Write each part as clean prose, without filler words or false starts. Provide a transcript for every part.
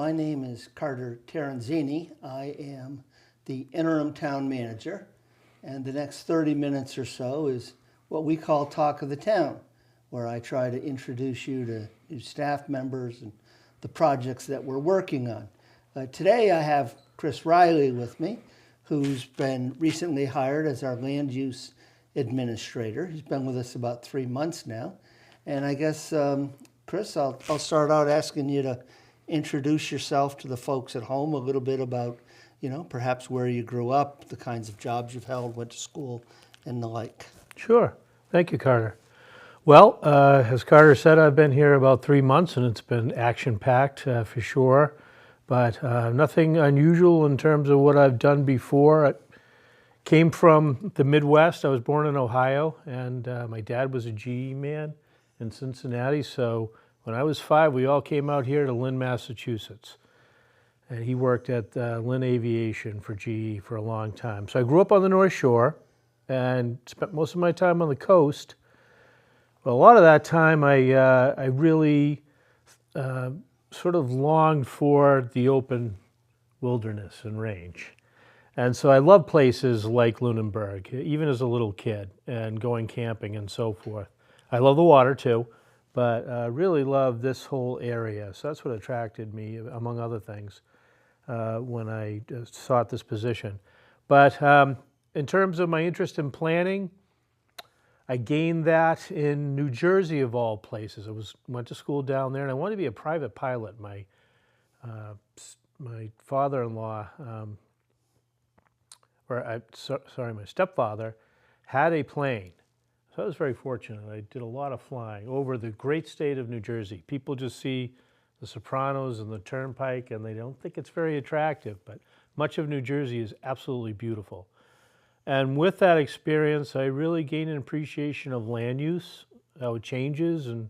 my name is Carter Terenzini. I am the interim town manager, and the next 30 minutes or so is what we call Talk of the Town, where I try to introduce you to new staff members and the projects that we're working on. Today I have Chris Riley with me, who's been recently hired as our land use administrator. He's been with us about 3 months now. And I guess, Chris, I'll start out asking you to introduce yourself to the folks at home, a little bit about, perhaps where you grew up, the kinds of jobs you've held, went to school, and the like. Sure. Thank you, Carter. Well, as Carter said, I've been here about 3 months, and it's been action-packed for sure, but nothing unusual in terms of what I've done before. I came from the Midwest. I was born in Ohio, and my dad was a GE man in Cincinnati, so when I was 5, we all came out here to Lynn, Massachusetts, and he worked at Lynn Aviation for GE for a long time. So I grew up on the North Shore and spent most of my time on the coast. But a lot of that time, I really sort of longed for the open wilderness and range. And so I love places like Lunenburg, even as a little kid, and going camping and so forth. I love the water too, but really love this whole area. So that's what attracted me, among other things, when I sought this position. But in terms of my interest in planning, I gained that in New Jersey, of all places. I went to school down there, and I wanted to be a private pilot. My father-in-law, my stepfather, had a plane. So I was very fortunate. I did a lot of flying over the great state of New Jersey. People just see the Sopranos and the Turnpike, and they don't think it's very attractive, but much of New Jersey is absolutely beautiful. And with that experience, I really gained an appreciation of land use, how it changes, and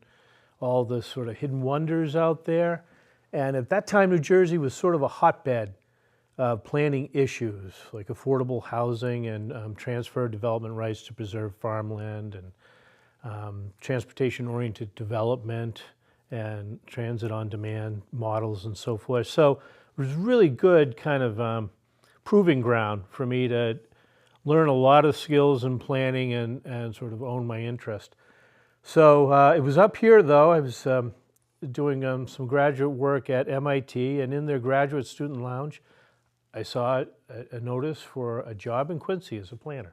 all the sort of hidden wonders out there. And at that time, New Jersey was sort of a hotbed of planning issues like affordable housing and transfer development rights to preserve farmland and transportation-oriented development and transit on demand models and so forth. So it was really good kind of proving ground for me to learn a lot of skills in planning and sort of own my interest. So it was up here, though. I was doing some graduate work at MIT, and in their graduate student lounge, I saw a notice for a job in Quincy as a planner.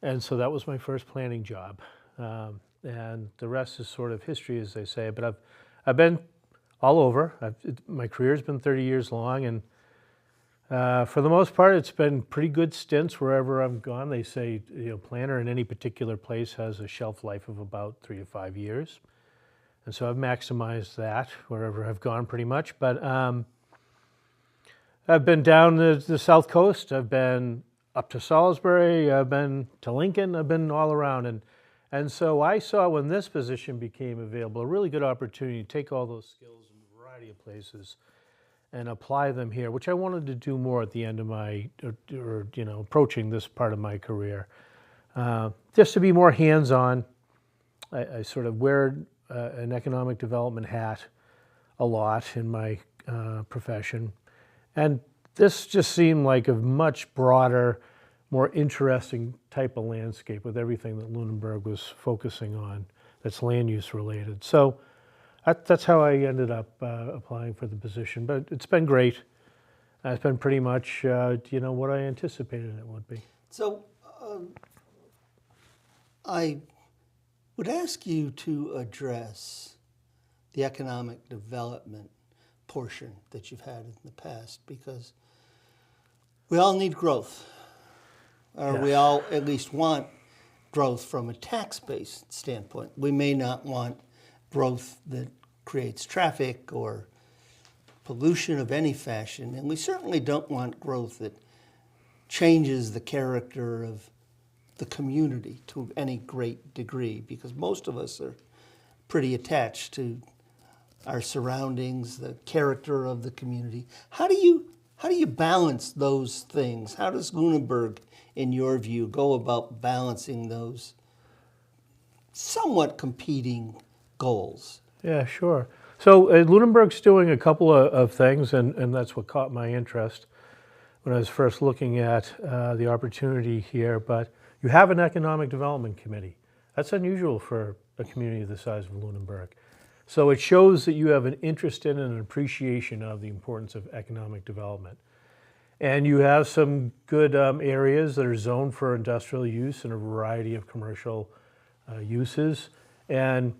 And so that was my first planning job. And the rest is sort of history, as they say. But I've been all over. My career's been 30 years long, and for the most part, it's been pretty good stints wherever I've gone. They say, planner in any particular place has a shelf life of about 3 to 5 years. And so I've maximized that wherever I've gone pretty much. But I've been down the South Coast. I've been up to Salisbury. I've been to Lincoln. I've been all around. And so I saw when this position became available, a really good opportunity to take all those skills in a variety of places and apply them here, which I wanted to do more at the end of my, approaching this part of my career. Just to be more hands-on. I sort of wear an economic development hat a lot in my profession. And this just seemed like a much broader, more interesting type of landscape with everything that Lunenburg was focusing on that's land use related. So that's how I ended up applying for the position. But it's been great. It's been pretty much, what I anticipated it would be. So I would ask you to address the economic development portion that you've had in the past, because we all need growth, or we all at least want growth from a tax-based standpoint. We may not want growth that creates traffic or pollution of any fashion, and we certainly don't want growth that changes the character of the community to any great degree, because most of us are pretty attached to our surroundings, the character of the community. How do you balance those things? How does Lunenburg, in your view, go about balancing those somewhat competing goals? Yeah, sure. So Lunenburg's doing a couple of things, and that's what caught my interest when I was first looking at the opportunity here. But you have an economic development committee. That's unusual for a community the size of Lunenburg. So it shows that you have an interest in and an appreciation of the importance of economic development. And you have some good areas that are zoned for industrial use and a variety of commercial uses. And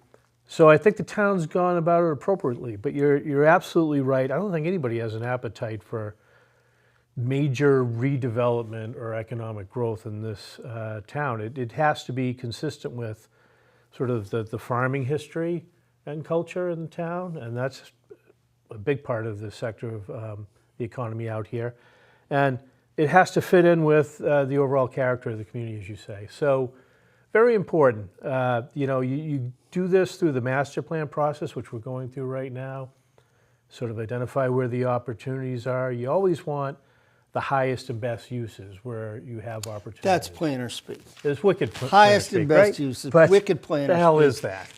so I think the town's gone about it appropriately, but you're absolutely right. I don't think anybody has an appetite for major redevelopment or economic growth in this town. It has to be consistent with sort of the farming history and culture in the town, and that's a big part of the sector of the economy out here. And it has to fit in with the overall character of the community, as you say. So very important. You do this through the master plan process, which we're going through right now, sort of identify where the opportunities are. You always want the highest and best uses where you have opportunities. That's planner speak. It's wicked Highest planner and speak, best right? uses, But wicked planner the hell speak. is that?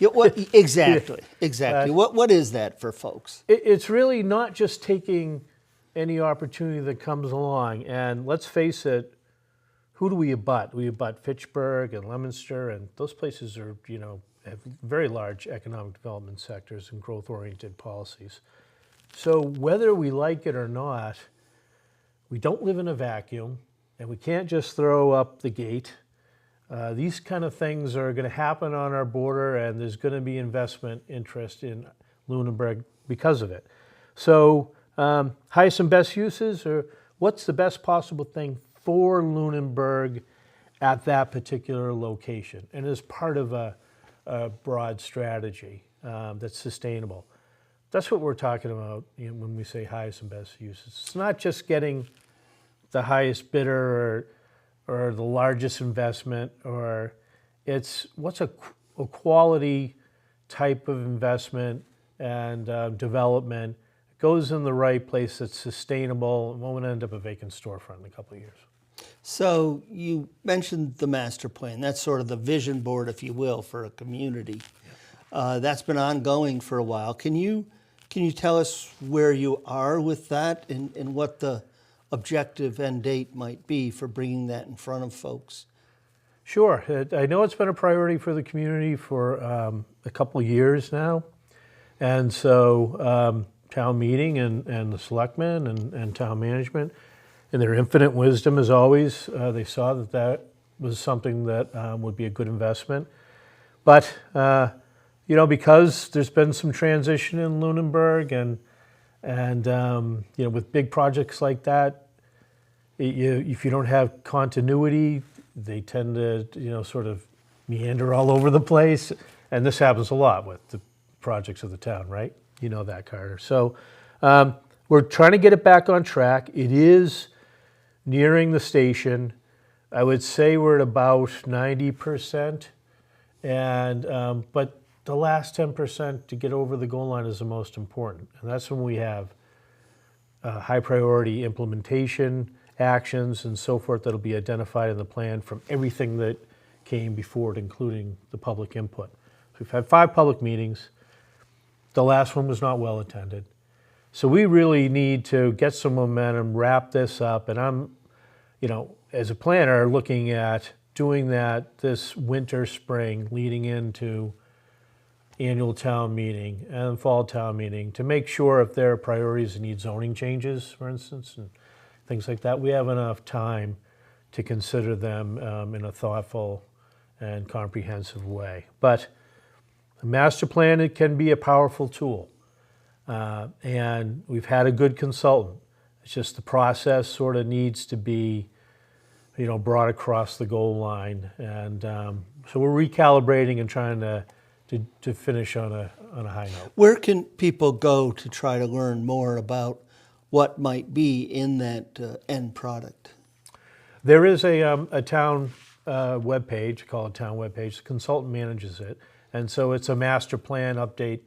Yeah, exactly. What is that for folks? It's really not just taking any opportunity that comes along. And let's face it, who do we abut? We abut Fitchburg and Leominster, and those places are, have very large economic development sectors and growth-oriented policies. So whether we like it or not, we don't live in a vacuum, and we can't just throw up the gate. These kind of things are going to happen on our border, and there's going to be investment interest in Lunenburg because of it. So highest and best uses, or what's the best possible thing for Lunenburg at that particular location, and as part of a broad strategy that's sustainable. That's what we're talking about when we say highest and best uses. It's not just getting the highest bidder or the largest investment, or it's what's a quality type of investment and development goes in the right place that's sustainable and won't end up a vacant storefront in a couple of years. So you mentioned the master plan. That's sort of the vision board, if you will, for a community. That's been ongoing for a while. Can you tell us where you are with that and what the objective end date might be for bringing that in front of folks? Sure. I know it's been a priority for the community for a couple of years now. And so town meeting and the selectmen and town management, in their infinite wisdom, as always, they saw that was something that would be a good investment. But, because there's been some transition in Lunenburg and with big projects like that, if you don't have continuity, they tend to, sort of meander all over the place. And this happens a lot with the projects of the town, right? You know that, Carter. So we're trying to get it back on track. It is nearing the station. I would say we're at about 90%. And but the last 10% to get over the goal line is the most important. And that's when we have high priority implementation actions and so forth that'll be identified in the plan from everything that came before it, including the public input. So we've had 5 public meetings. The last one was not well attended. So we really need to get some momentum, wrap this up, and I'm, as a planner, looking at doing that this winter, spring, leading into annual town meeting and fall town meeting to make sure if there are priorities that need zoning changes, for instance, and things like that, we have enough time to consider them in a thoughtful and comprehensive way. But a master plan, it can be a powerful tool. And we've had a good consultant. It's just the process sort of needs to be, brought across the goal line. And so we're recalibrating and trying to finish on a high note. Where can people go to try to learn more about what might be in that end product? There is a town webpage, called a town webpage. The consultant manages it. And so it's a master plan update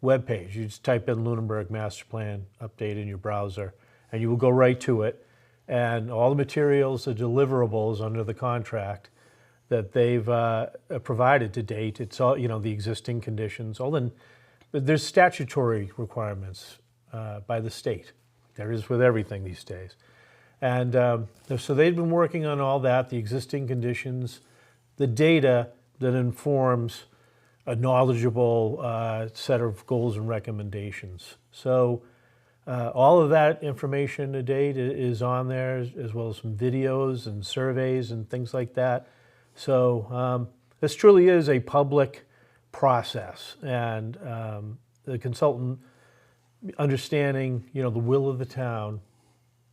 webpage. You just type in Lunenburg master plan update in your browser, and you will go right to it. And all the materials, the deliverables under the contract that they've provided to date, it's all, the existing conditions, all the but there's statutory requirements by the state. There is with everything these days. And so they've been working on all that, the existing conditions, the data that informs a knowledgeable set of goals and recommendations. So all of that information to date is on there, as well as some videos and surveys and things like that. So this truly is a public process, and the consultant understanding, the will of the town,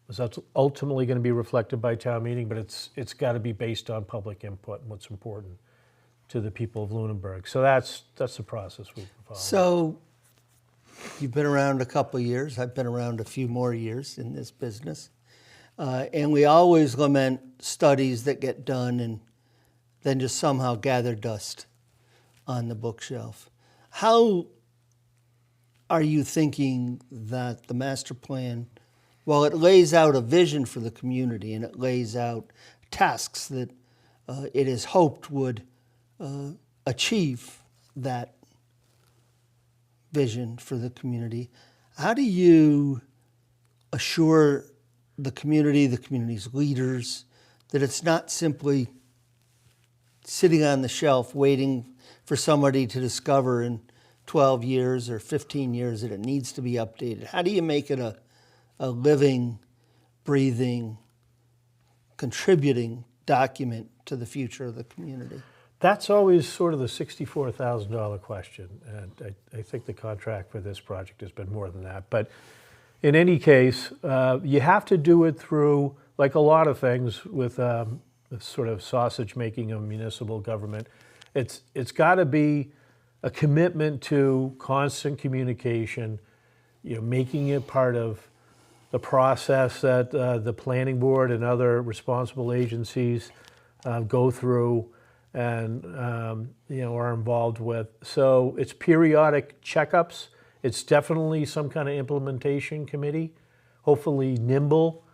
is that's ultimately going to be reflected by town meeting, but it's got to be based on public input and what's important to the people of Lunenburg. So that's the process we've followed. So you've been around a couple of years. I've been around a few more years in this business. And we always lament studies that get done and then just somehow gather dust on the bookshelf. How are you thinking that the master plan, while it lays out a vision for the community and it lays out tasks that it is hoped would achieve that vision for the community, how do you assure the community's leaders, that it's not simply sitting on the shelf waiting for somebody to discover in 12 years or 15 years that it needs to be updated? How do you make it a living, breathing, contributing document to the future of the community? That's always sort of the $64,000 question, and I think the contract for this project has been more than that. But in any case, you have to do it through, like a lot of things with the sort of sausage making of municipal government, it's got to be a commitment to constant communication, making it part of the process that the planning board and other responsible agencies go through and are involved with. So it's periodic checkups. It's definitely some kind of implementation committee, hopefully nimble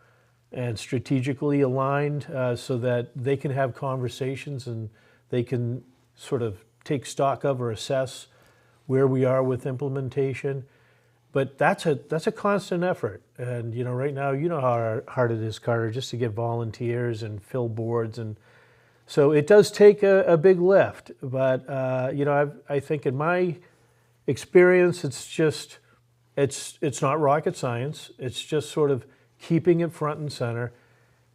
and strategically aligned, so that they can have conversations and they can sort of take stock of or assess where we are with implementation. But that's a constant effort. And right now, how hard it is, Carter, just to get volunteers and fill boards, and so it does take a big lift. But I think in my experience, it's not rocket science. It's just sort of keeping it front and center,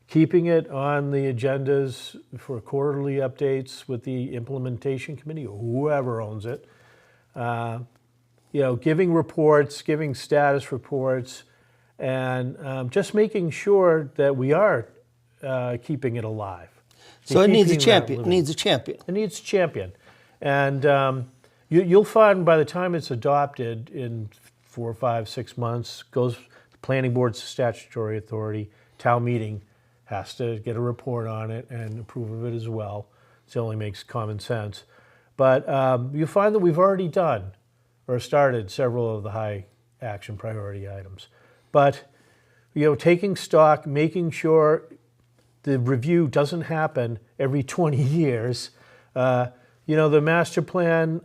keeping it on the agendas for quarterly updates with the implementation committee or whoever owns it. Giving reports, giving status reports, and just making sure that we are keeping it alive. So it needs a champion. It needs a champion. It needs a champion. And you'll find by the time it's adopted in 4, 5, 6 months, goes the planning board's statutory authority, town meeting has to get a report on it and approve of it as well. It only makes common sense. But you'll find that we've already done or started several of the high action priority items. But taking stock, making sure the review doesn't happen every 20 years. The master plan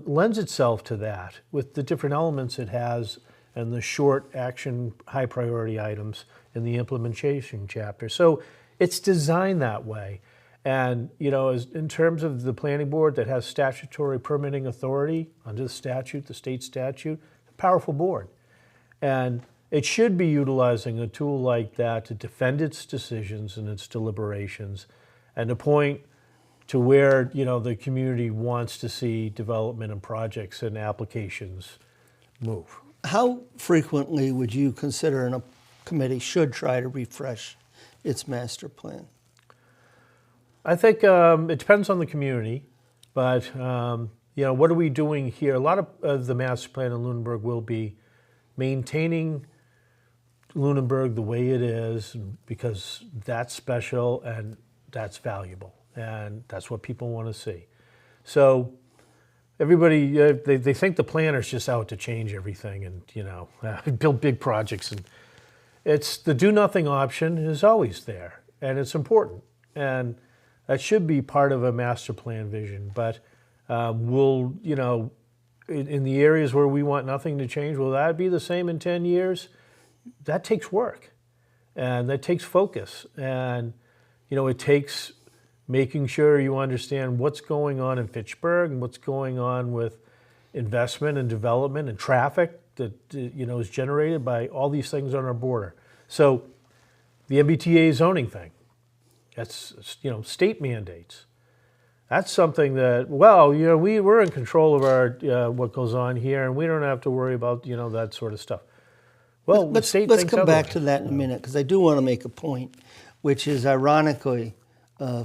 lends itself to that with the different elements it has and the short action high priority items in the implementation chapter. So it's designed that way. And, in terms of the planning board that has statutory permitting authority under the statute, the state statute, a powerful board. And it should be utilizing a tool like that to defend its decisions and its deliberations and to point to where, the community wants to see development and projects and applications move. How frequently would you consider a committee should try to refresh its master plan? I think it depends on the community, but what are we doing here? A lot of the master plan in Lunenburg will be maintaining Lunenburg the way it is, because that's special and that's valuable, and that's what people want to see. So everybody, they think the planner's just out to change everything and build big projects, and it's the do nothing option is always there, and it's important, and that should be part of a master plan vision. But we'll in the areas where we want nothing to change, will that be the same in 10 years? That takes work, and that takes focus, and it takes making sure you understand what's going on in Fitchburg and what's going on with investment and development and traffic that is generated by all these things on our border. So the MBTA zoning thing, that's state mandates. That's something that, we're in control of our what goes on here, and we don't have to worry about that sort of stuff. Well, let's come back to that in a minute, because I do want to make a point, which is ironically,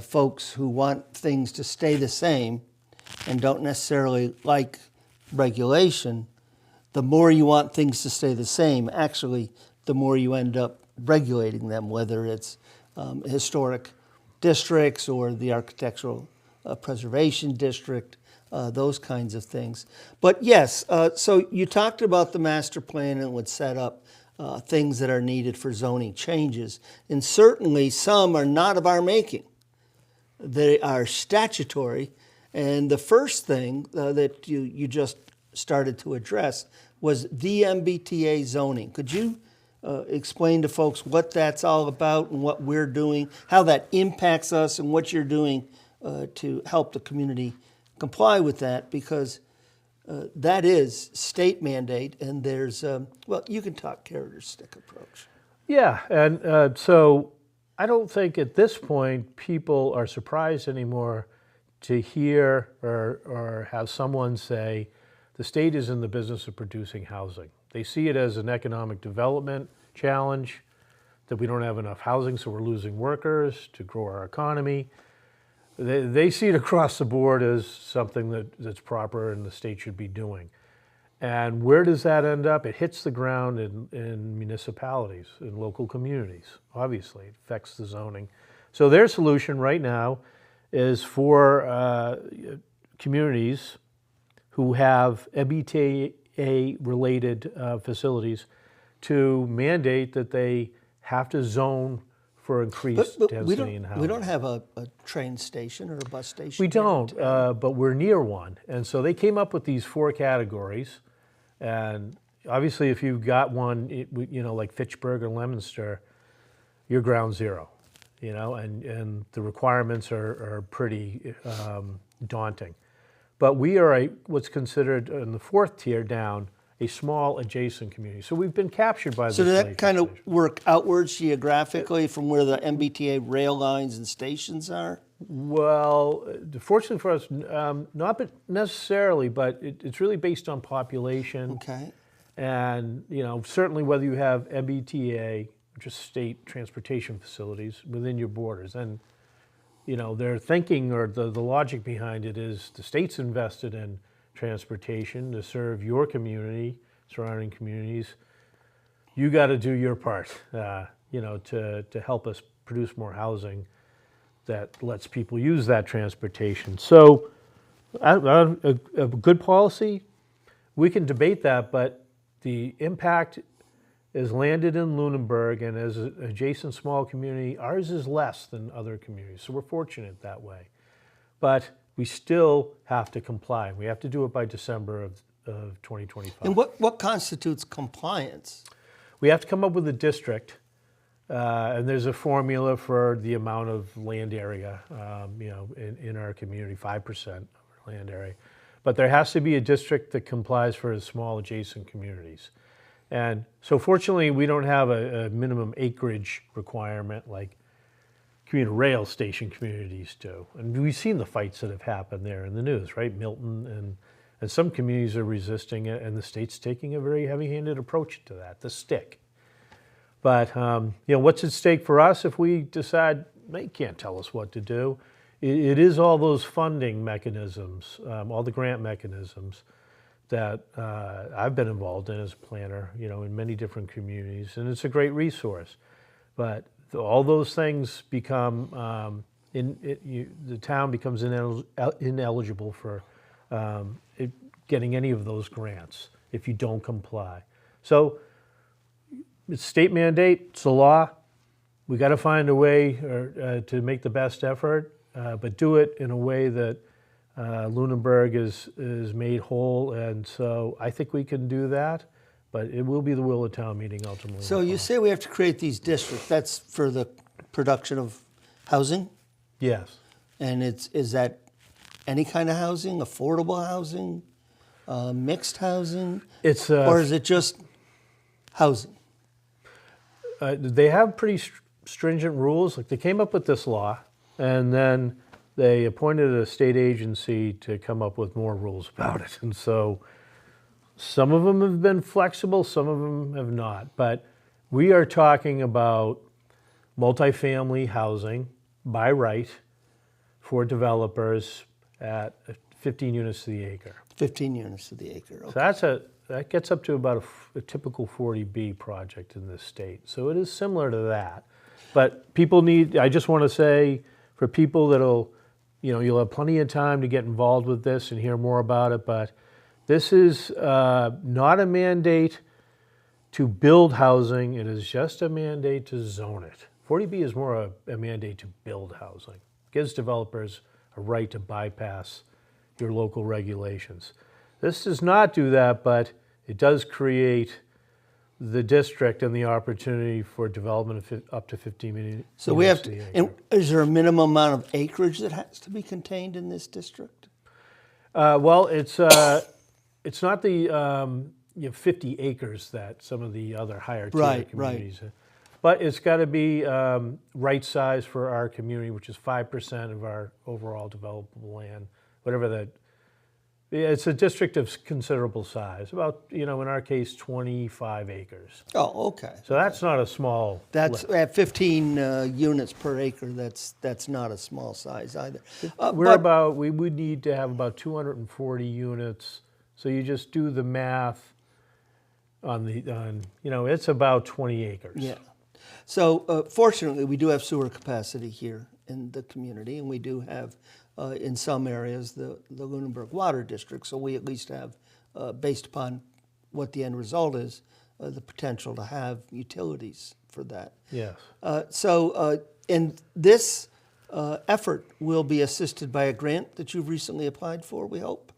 folks who want things to stay the same and don't necessarily like regulation, the more you want things to stay the same, actually, the more you end up regulating them, whether it's historic districts or the architectural preservation district, those kinds of things. But yes, so you talked about the master plan and would set up things that are needed for zoning changes. And certainly some are not of our making. They are statutory. And the first thing that you just started to address was the MBTA zoning. Could you explain to folks what that's all about and what we're doing, how that impacts us, and what you're doing to help the community comply with that? Because that is state mandate, and there's, you can talk carrot or stick approach. Yeah, and so I don't think at this point people are surprised anymore to hear or have someone say the state is in the business of producing housing. They see it as an economic development challenge, that we don't have enough housing, so we're losing workers to grow our economy. They see it across the board as something that's proper and the state should be doing. And where does that end up? It hits the ground in municipalities, in local communities. Obviously, it affects the zoning. So their solution right now is for communities who have MBTA-related facilities to mandate that they have to zone for increased density in housing. We don't have a train station or a bus station. We don't, but we're near one. And so they came up with these 4 categories. And obviously, if you've got one, like Fitchburg or Leominster, you're ground zero, and the requirements are pretty daunting. But we are what's considered in the 4th tier down, a small adjacent community. So we've been captured by this. So does that kind of work outwards geographically from where the MBTA rail lines and stations are? Well, fortunately for us, not necessarily, but it's really based on population. Okay. And, certainly whether you have MBTA, which is state transportation facilities, within your borders. And, their thinking or the logic behind it is the state's invested in transportation to serve your community, surrounding communities. You got to do your part, to help us produce more housing that lets people use that transportation. So a good policy, we can debate that, but the impact is landed in Lunenburg, and as an adjacent small community, ours is less than other communities. So we're fortunate that way. But we still have to comply. We have to do it by December of 2025. And what constitutes compliance? We have to come up with a district, and there's a formula for the amount of land area, in our community, 5% of our land area. But there has to be a district that complies for small adjacent communities. And so fortunately, we don't have a minimum acreage requirement like commuter rail station communities do. And we've seen the fights that have happened there in the news, right? Milton and some communities are resisting it, and the state's taking a very heavy-handed approach to that, the stick. But what's at stake for us if we decide they can't tell us what to do? It is all those funding mechanisms, all the grant mechanisms that I've been involved in as a planner, in many different communities, and it's a great resource. But all those things become, the town becomes ineligible for getting any of those grants if you don't comply. So it's state mandate, it's a law. We got to find a way to make the best effort, but do it in a way that Lunenburg is made whole, and so I think we can do that, but it will be the will of town meeting ultimately. So you say we have to create these districts. That's for the production of housing? Yes. And is that any kind of housing, affordable housing, mixed housing? It's or is it just housing? they have pretty stringent rules. Like they came up with this law, and then they appointed a state agency to come up with more rules about it. And so some of them have been flexible, some of them have not. But we are talking about multifamily housing by right for developers at 15 units to the acre. 15 units to the acre. Okay. So that gets up to about a typical 40B project in this state. So it is similar to that. But I just want to say, for people you'll have plenty of time to get involved with this and hear more about it, but this is not a mandate to build housing, it is just a mandate to zone it. 40B is more a mandate to build housing. It gives developers a right to bypass your local regulations. This does not do that, but it does create the district and the opportunity for development of up to 15 units. So we have to, and is there a minimum amount of acreage that has to be contained in this district? Well, it's not the 50 acres that some of the other higher tier communities have. But it's got to be right size for our community, which is 5% of our overall developable land, whatever that. It's a district of considerable size, about, in our case, 25 acres. Oh, okay. So that's not a small. That's at 15 units per acre. That's not a small size either. We would need to have about 240 units. So you just do the math it's about 20 acres. Yeah. So fortunately, we do have sewer capacity here in the community, and we do have, in some areas, the Lunenburg Water District. So we at least have, based upon what the end result is, the potential to have utilities for that. Yes. And this effort will be assisted by a grant that you've recently applied for, we hope?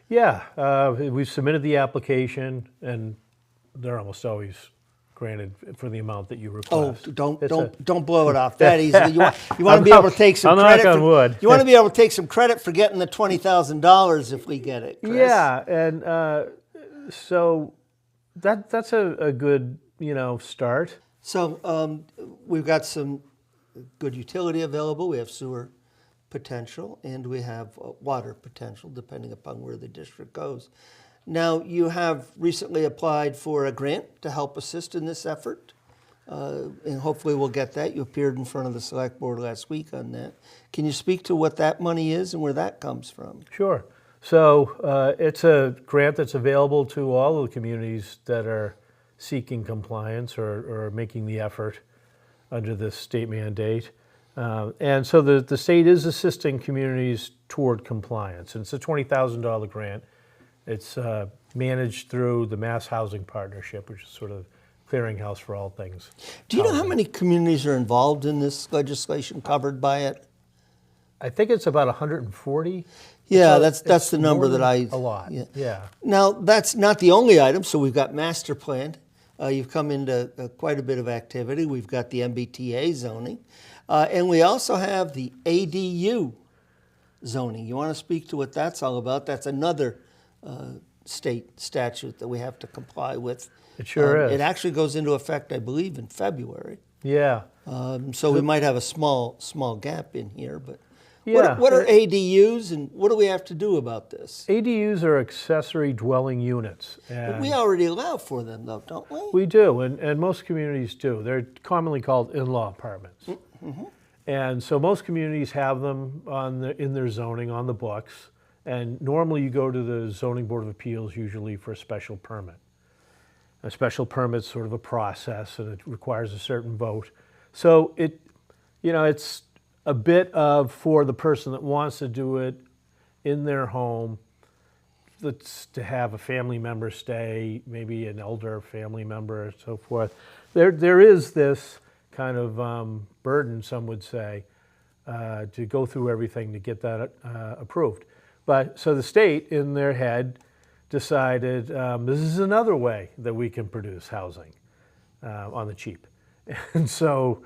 Yeah. We've submitted the application, and they're almost always granted for the amount that you request. Oh, don't blow it off that easily. You want to be able to take some credit. Knock on wood. You want to be able to take some credit for getting the $20,000 if we get it, Chris. Yeah, and so that's a good start. So we've got some good utility available. We have sewer potential, and we have water potential, depending upon where the district goes. Now, you have recently applied for a grant to help assist in this effort, and hopefully we'll get that. You appeared in front of the select board last week on that. Can you speak to what that money is and where that comes from? Sure. So it's a grant that's available to all of the communities that are seeking compliance or making the effort under this state mandate. And so the state is assisting communities toward compliance. And it's a $20,000 grant. It's managed through the Mass Housing Partnership, which is sort of clearinghouse for all things. Do you know how many communities are involved in this legislation covered by it? I think it's about 140. Yeah, that's the number that I... A lot, yeah. Now, that's not the only item. So we've got master plan. You've come into quite a bit of activity. We've got the MBTA zoning. And we also have the ADU zoning. You want to speak to what that's all about? That's another state statute that we have to comply with. It sure is. It actually goes into effect, I believe, in February. Yeah. So we might have a small gap in here. But yeah. What are ADUs, and what do we have to do about this? ADUs are accessory dwelling units. But we already allow for them, though, don't we? We do, and most communities do. They're commonly called in-law apartments. Mm-hmm. And so most communities have them in their zoning on the books. And normally you go to the Zoning Board of Appeals usually for a special permit. A special permit's sort of a process, and it requires a certain vote. So it's a bit of, for the person that wants to do it in their home, to have a family member stay, maybe an elder family member and so forth. There is this kind of burden, some would say, to go through everything to get that approved. But so the state, in their head, decided this is another way that we can produce housing on the cheap. And so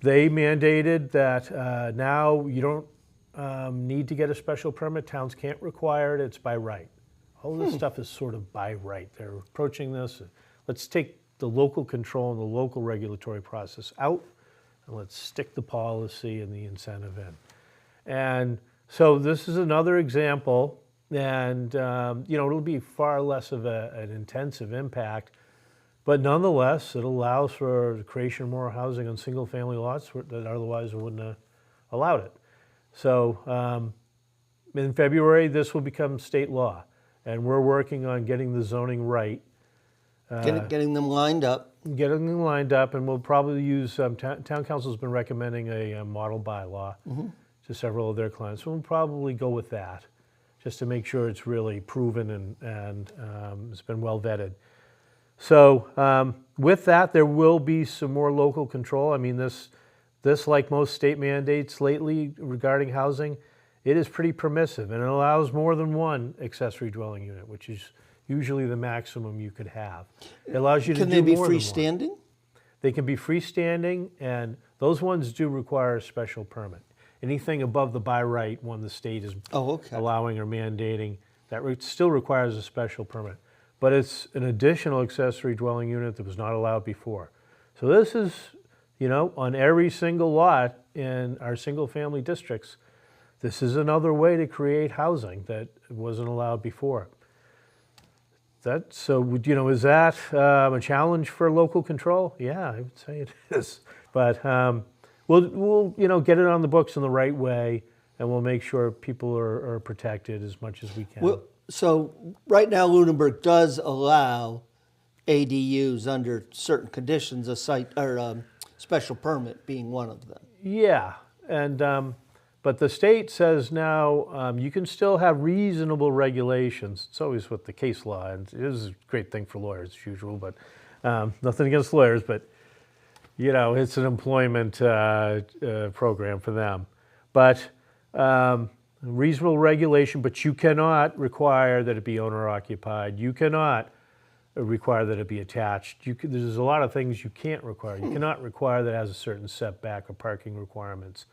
they mandated that now you don't need to get a special permit. Towns can't require it. It's by right. All this stuff is sort of by right. They're approaching this. Let's take the local control and the local regulatory process out, and let's stick the policy and the incentive in. And so this is another example, and it'll be far less of an intensive impact, but nonetheless, it allows for the creation of more housing on single-family lots that otherwise wouldn't have allowed it. So in February, this will become state law, and we're working on getting the zoning right. Getting them lined up. Getting them lined up, and we'll probably use, town council's been recommending a model bylaw to several of their clients. So we'll probably go with that, just to make sure it's really proven and it's been well vetted. So with that, there will be some more local control. I mean, this, like most state mandates lately regarding housing, it is pretty permissive, and it allows more than one accessory dwelling unit, which is usually the maximum you could have. It allows you to do more than one. Can they be freestanding? They can be freestanding, and those ones do require a special permit. Anything above the by right one the state is allowing or mandating, that still requires a special permit. But it's an additional accessory dwelling unit that was not allowed before. So this is, on every single lot in our single-family districts, this is another way to create housing that wasn't allowed before. Is that a challenge for local control? Yeah, I would say it is. But we'll get it on the books in the right way, and we'll make sure people are protected as much as we can. Well, so right now, Lunenburg does allow ADUs under certain conditions, a site or special permit being one of them. Yeah, and but the state says now you can still have reasonable regulations. It's always with the case law, and it is a great thing for lawyers as usual, but nothing against lawyers, but it's an employment program for them. But reasonable regulation, but you cannot require that it be owner occupied. You cannot require that it be attached. There's a lot of things you can't require. You cannot require that it has a certain setback or parking requirements.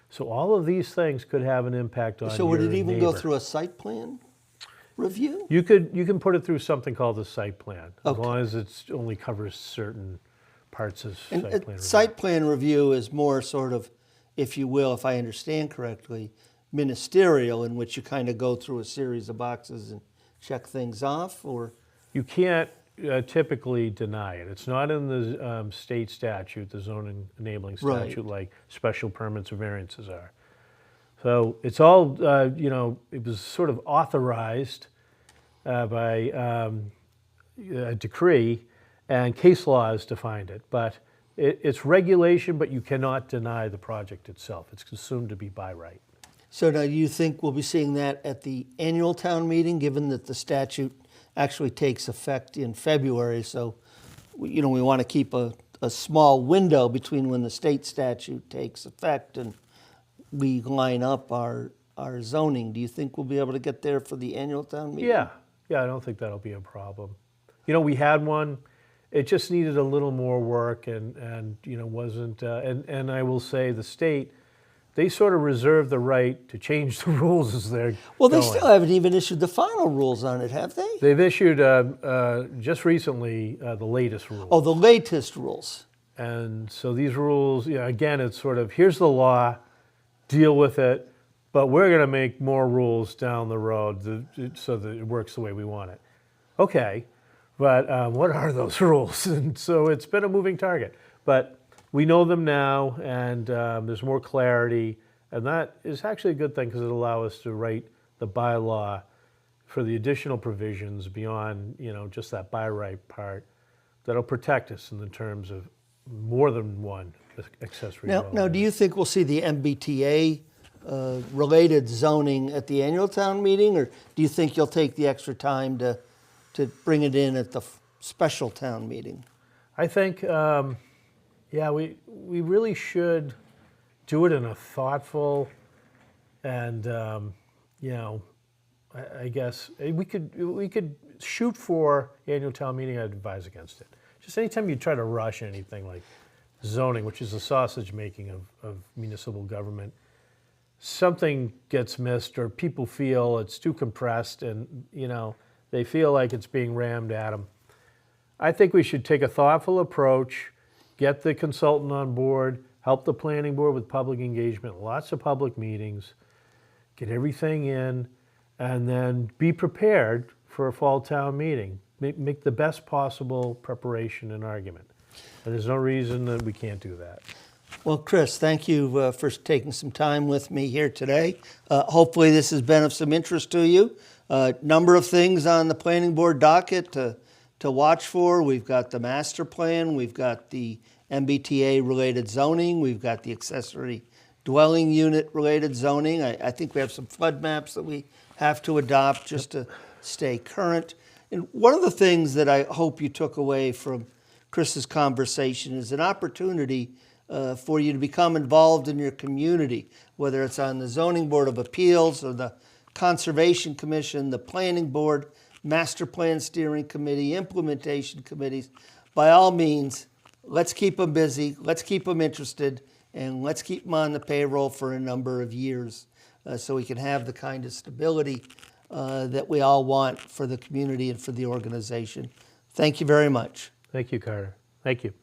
So all of these things could have an impact on your So would it even neighbor. go through a site plan review? You can put it through something called a site plan, as Okay. long as it only covers certain parts of And site plan review. site plan review is more sort of, if you will, if I understand correctly, ministerial, in which you kind of go through a series of boxes and check things off, or? You can't typically deny it. It's not in the state statute, the zoning enabling Right. statute, like special permits or variances are. So it's all, it was sort of authorized by a decree, and case law has defined it. But it's regulation, but you cannot deny the project itself. It's assumed to be by right. So now you think we'll be seeing that at the annual town meeting, given that the statute actually takes effect in February? So, we want to keep a small window between when the state statute takes effect and we line up our zoning. Do you think we'll be able to get there for the annual town meeting? Yeah, I don't think that'll be a problem. We had one. It just needed a little more work, and wasn't. And I will say the state, they sort of reserve the right to change the rules as they're Well, they going. still haven't even issued the final rules on it, have they? They've issued just recently the latest rules. Oh, the latest rules. And so these rules, again, it's sort of, here's the law, deal with it, but we're going to make more rules down the road so that it works the way we want it. Okay, but what are those rules? And so it's been a moving target. But we know them now, and there's more clarity, and that is actually a good thing because it allows us to write the bylaw for the additional provisions beyond, just that by right part that'll protect us in the terms of more than one accessory dwelling. Now, do you think we'll see the MBTA related zoning at the annual town meeting, or do you think you'll take the extra time to bring it in at the special town meeting? I think, we really should do it in a thoughtful and, I guess we could shoot for annual town meeting. I'd advise against it. Just anytime you try to rush anything like zoning, which is the sausage making of municipal government, something gets missed or people feel it's too compressed and, they feel like it's being rammed at them. I think we should take a thoughtful approach, get the consultant on board, help the planning board with public engagement, lots of public meetings, get everything in, and then be prepared for a fall town meeting. Make the best possible preparation and argument. And there's no reason that we can't do that. Well, Chris, thank you for taking some time with me here today. Hopefully this has been of some interest to you. Number of things on the planning board docket to watch for. We've got the master plan, we've got the MBTA related zoning, we've got the accessory dwelling unit related zoning. I think we have some flood maps that we have to adopt just to stay current. And one of the things that I hope you took away from Chris's conversation is an opportunity for you to become involved in your community, whether it's on the Zoning Board of Appeals or the Conservation Commission, the Planning Board, Master Plan Steering Committee, implementation committees. By all means, let's keep them busy, let's keep them interested, and let's keep them on the payroll for a number of years so we can have the kind of stability that we all want for the community and for the organization. Thank you very much. Thank you, Carter. Thank you.